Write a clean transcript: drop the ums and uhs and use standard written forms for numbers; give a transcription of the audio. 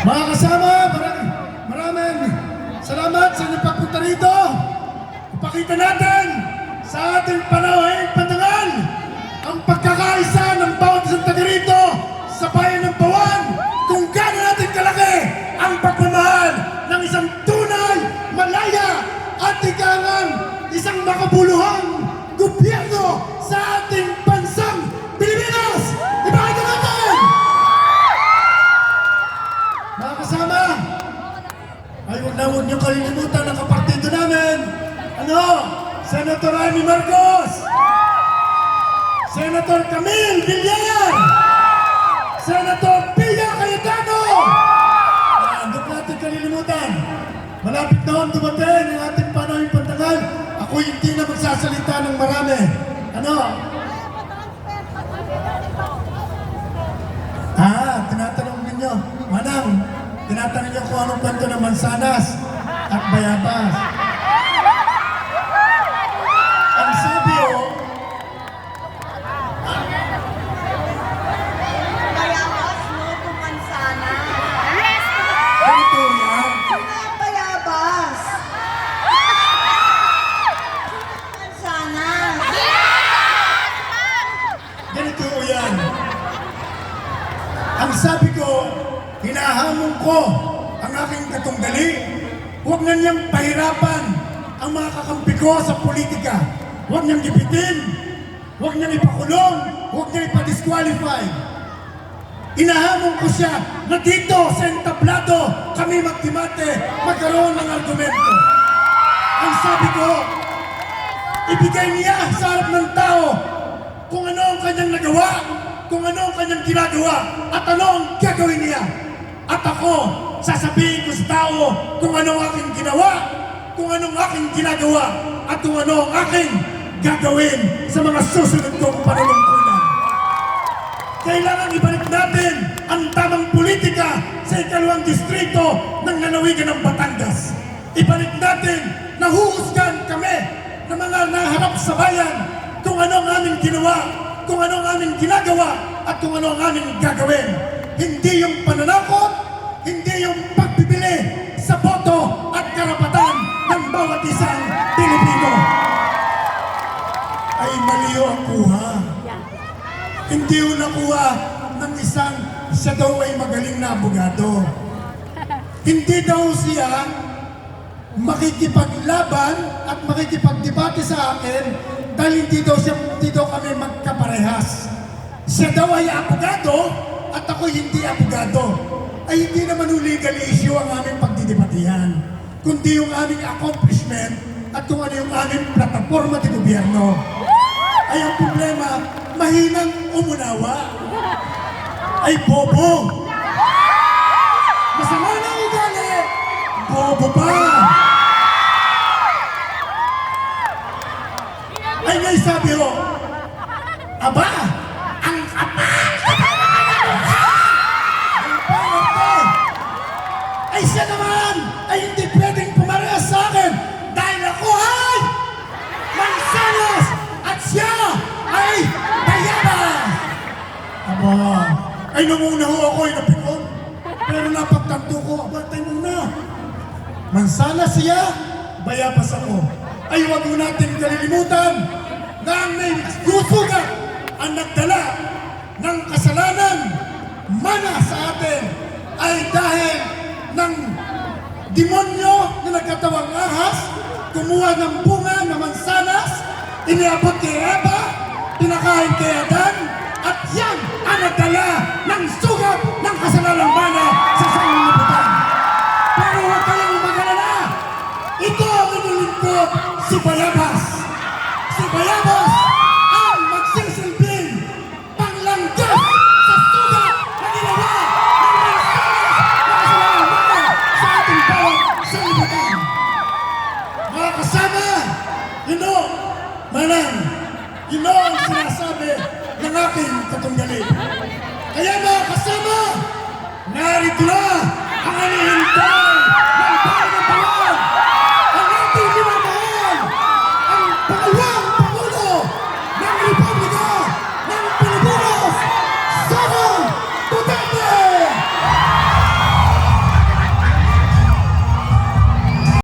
Mga kasama, maraming salamat sa inyong pagpunta rito. Ipakita natin sa ating panahing pandangal ang pagkakaisa ng bawat isang taga rito sa bayan ng Bawan, kung gaano natin kalaki ang pagmamahal ng isang tunay, malaya at ikalang isang makabuluhang gobyerno sa ating bansang Pilipinas. Ipakita natin! Mga kasama, ay huwag niyong kalilimutan ang kapartido namin. Senator Amy Marcos, Senator Camille Villar, Senator Pia Cayetano. Huwag natin kalilimutan. Malapit na akong dumating ang ating panahing pantagal. Ako hindi na magsasalita ng marami. Tinatanong ninyo, Manang, tinatanong niyo kung anong kwento ng mansanas at bayabas. Ang sabi Bayabas, no to mansana. ganito yan. Sino ang bayabas? Mansana. Ganito yan. Ang sabi ko, hinahamon ko ang aking katunggali. Huwag na niyang pahirapan ang mga kakampi ko sa politika. Huwag niyang gipitin. Huwag niyang ipakulong. Huwag niyang ipadisqualify. Inahamon ko siya na dito sa entablado kami magdimate, magkaroon ng argumento. Ang sabi ko, ibigay niya sa harap ng tao kung ano ang kanyang nagawa, kung ano ang kanyang ginagawa, at ano ang gagawin niya. At ako, sasabihin ko sa tao kung ano ang aking ginawa, kung ano ang aking ginagawa, at kung ano ang aking gagawin sa mga susunod kong panunungkulan. Kailangan ibalik natin ang tamang politika sa ikalawang distrito ng lalawigan ng Batangas. Ibalik natin na huhusgan kami ng mga naharap sa bayan kung ano ang aming ginawa, kung ano ang aming ginagawa, at kung ano ang aming gagawin. Hindi yung pananakot, hindi yung pagbibili sa boto at karapatan ng bawat isang Pilipino. Ay mali ang kuha. Hindi yung nakuha ng isang siya daw ay magaling na abogado. Hindi daw siya makikipaglaban at makikipagdebate sa akin dahil hindi daw kami magkaparehas. Siya daw ay abogado at ako hindi abogado. Ay hindi naman legal issue ang aming pagdidebatihan, kundi yung aming accomplishment at kung ano yung aming plataforma de gobyerno. Ay ang problema, mahinang umunawa. Ay bobo. Masama na ugali. Bobo pa. Ay ngay sabi ho, aba, ang ay siya naman ay hindi pwedeng pumarehas sa akin dahil ako ay mansanas at siya ay bayabas. Aba, ay namuna ho ako ay napikon. Pero napagtanto ko, batay muna. Mansanas siya, bayabas ako. Ay huwag mo natin kalilimutan na ang may susugat ang nagdala ng kasalanan mana sa atin ay dahil ng demonyo na nagkatawang ahas, kumuha ng bunga na mansanas, iniabot kay Eva, pinakain kay Adan, at yan ang nagdala ng sugat ng kasalanang mana sa sanglibutan. Pero huwag kayong mag-alala, ito ang inilingkod si Bayabas. Si Bayabas ang magsisilbing panglanggas sa sugat na ginawa ng mansanas na kasalanang mana sa ating bawat sanglibutan. Mga kasama, Manang, ang sinasabi ng aking katunggali. Kaya mga kasama, narito na ang hinihintay ng